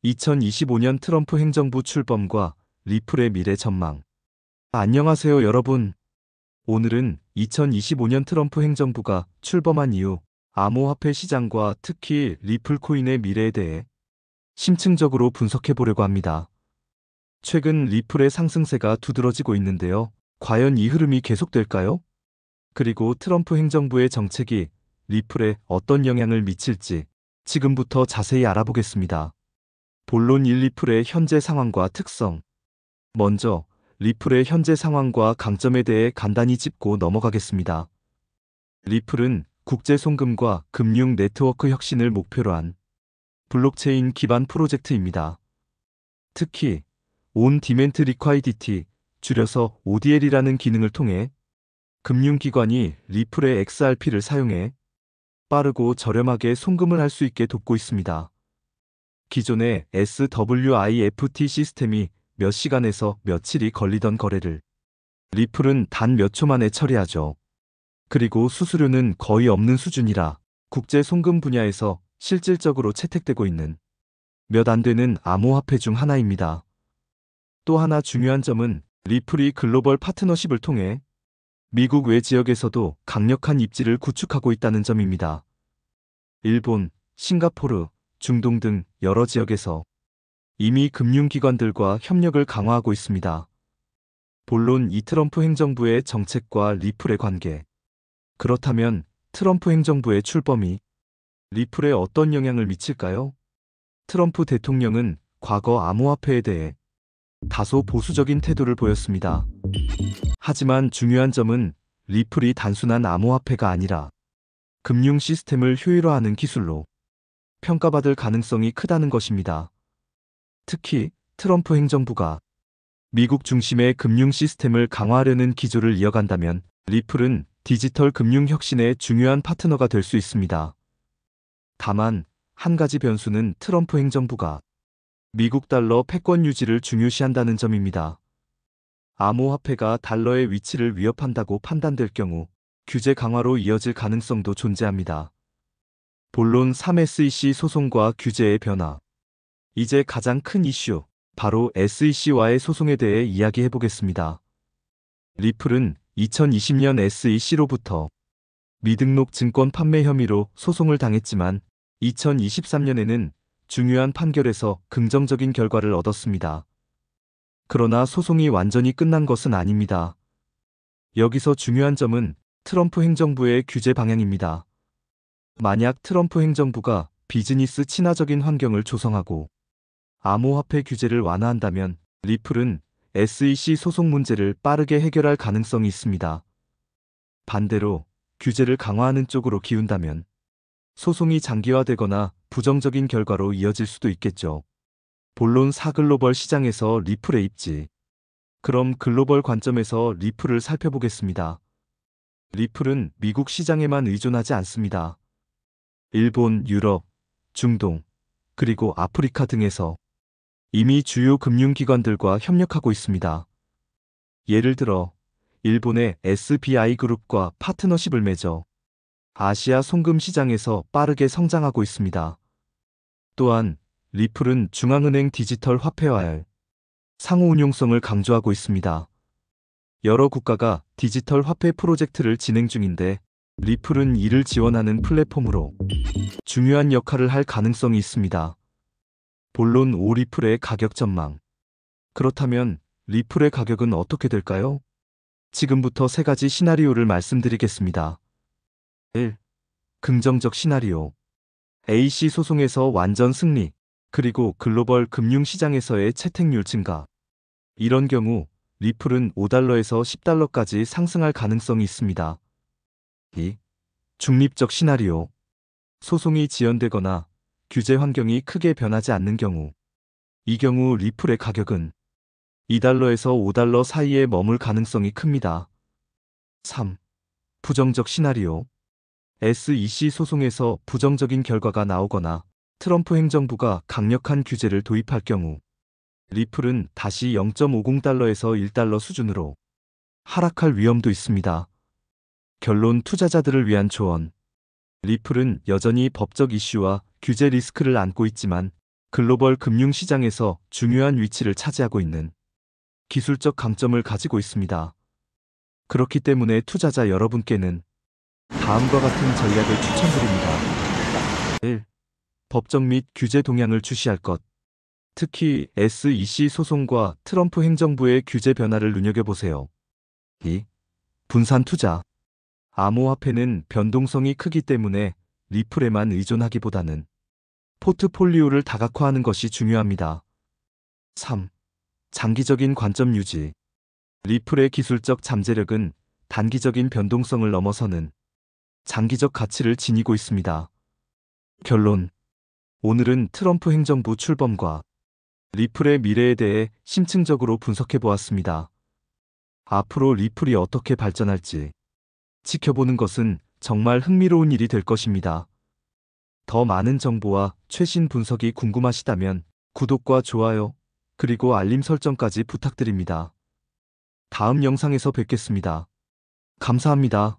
2025년 트럼프 행정부 출범과 리플의 미래 전망. 안녕하세요, 여러분. 오늘은 2025년 트럼프 행정부가 출범한 이후 암호화폐 시장과 특히 리플 코인의 미래에 대해 심층적으로 분석해 보려고 합니다. 최근 리플의 상승세가 두드러지고 있는데요. 과연 이 흐름이 계속될까요? 그리고 트럼프 행정부의 정책이 리플에 어떤 영향을 미칠지 지금부터 자세히 알아보겠습니다. 본론 1. 리플의 현재 상황과 특성. 먼저 리플의 현재 상황과 강점에 대해 간단히 짚고 넘어가겠습니다. 리플은 국제 송금과 금융 네트워크 혁신을 목표로 한 블록체인 기반 프로젝트입니다. 특히 On Demand Liquidity, 줄여서 ODL이라는 기능을 통해 금융기관이 리플의 XRP를 사용해 빠르고 저렴하게 송금을 할 수 있게 돕고 있습니다. 기존의 SWIFT 시스템이 몇 시간에서 며칠이 걸리던 거래를 리플은 단 몇 초 만에 처리하죠. 그리고 수수료는 거의 없는 수준이라 국제 송금 분야에서 실질적으로 채택되고 있는 몇 안 되는 암호화폐 중 하나입니다. 또 하나 중요한 점은 리플이 글로벌 파트너십을 통해 미국 외 지역에서도 강력한 입지를 구축하고 있다는 점입니다. 일본, 싱가포르, 중동 등 여러 지역에서 이미 금융기관들과 협력을 강화하고 있습니다. 본론 이 트럼프 행정부의 정책과 리플의 관계. 그렇다면 트럼프 행정부의 출범이 리플에 어떤 영향을 미칠까요? 트럼프 대통령은 과거 암호화폐에 대해 다소 보수적인 태도를 보였습니다. 하지만 중요한 점은 리플이 단순한 암호화폐가 아니라 금융 시스템을 효율화하는 기술로 평가받을 가능성이 크다는 것입니다. 특히 트럼프 행정부가 미국 중심의 금융 시스템을 강화하려는 기조를 이어간다면 리플은 디지털 금융 혁신의 중요한 파트너가 될 수 있습니다. 다만 한 가지 변수는 트럼프 행정부가 미국 달러 패권 유지를 중요시한다는 점입니다. 암호화폐가 달러의 위치를 위협한다고 판단될 경우 규제 강화로 이어질 가능성도 존재합니다. 본론 3SEC 소송과 규제의 변화. 이제 가장 큰 이슈, 바로 SEC와의 소송에 대해 이야기해 보겠습니다. 리플은 2020년 SEC로부터 미등록 증권 판매 혐의로 소송을 당했지만 2023년에는 중요한 판결에서 긍정적인 결과를 얻었습니다. 그러나 소송이 완전히 끝난 것은 아닙니다. 여기서 중요한 점은 트럼프 행정부의 규제 방향입니다. 만약 트럼프 행정부가 비즈니스 친화적인 환경을 조성하고 암호화폐 규제를 완화한다면 리플은 SEC 소송 문제를 빠르게 해결할 가능성이 있습니다. 반대로 규제를 강화하는 쪽으로 기운다면 소송이 장기화되거나 부정적인 결과로 이어질 수도 있겠죠. 본론 4. 글로벌 시장에서 리플의 입지. 그럼 글로벌 관점에서 리플을 살펴보겠습니다. 리플은 미국 시장에만 의존하지 않습니다. 일본, 유럽, 중동, 그리고 아프리카 등에서 이미 주요 금융기관들과 협력하고 있습니다. 예를 들어 일본의 SBI 그룹과 파트너십을 맺어 아시아 송금 시장에서 빠르게 성장하고 있습니다. 또한 리플은 중앙은행 디지털 화폐화의 상호 운용성을 강조하고 있습니다. 여러 국가가 디지털 화폐 프로젝트를 진행 중인데 리플은 이를 지원하는 플랫폼으로 중요한 역할을 할 가능성이 있습니다. 본론 5. 리플의 가격 전망. 그렇다면 리플의 가격은 어떻게 될까요? 지금부터 세 가지 시나리오를 말씀드리겠습니다. 1. 긍정적 시나리오. AC 소송에서 완전 승리, 그리고 글로벌 금융시장에서의 채택률 증가. 이런 경우 리플은 5달러에서 10달러까지 상승할 가능성이 있습니다. 2. 중립적 시나리오. 소송이 지연되거나 규제 환경이 크게 변하지 않는 경우. 이 경우 리플의 가격은 2달러에서 5달러 사이에 머물 가능성이 큽니다. 3. 부정적 시나리오. SEC 소송에서 부정적인 결과가 나오거나 트럼프 행정부가 강력한 규제를 도입할 경우 리플은 다시 0.50달러에서 1달러 수준으로 하락할 위험도 있습니다. 결론 투자자들을 위한 조언. 리플은 여전히 법적 이슈와 규제 리스크를 안고 있지만 글로벌 금융시장에서 중요한 위치를 차지하고 있는 기술적 강점을 가지고 있습니다. 그렇기 때문에 투자자 여러분께는 다음과 같은 전략을 추천드립니다. 1. 법적 및 규제 동향을 주시할 것. 특히 SEC 소송과 트럼프 행정부의 규제 변화를 눈여겨보세요. 2. 분산 투자. 암호화폐는 변동성이 크기 때문에 리플에만 의존하기보다는 포트폴리오를 다각화하는 것이 중요합니다. 3. 장기적인 관점 유지. 리플의 기술적 잠재력은 단기적인 변동성을 넘어서는 장기적 가치를 지니고 있습니다. 결론. 오늘은 트럼프 행정부 출범과 리플의 미래에 대해 심층적으로 분석해 보았습니다. 앞으로 리플이 어떻게 발전할지 지켜보는 것은 정말 흥미로운 일이 될 것입니다. 더 많은 정보와 최신 분석이 궁금하시다면 구독과 좋아요, 그리고 알림 설정까지 부탁드립니다. 다음 영상에서 뵙겠습니다. 감사합니다.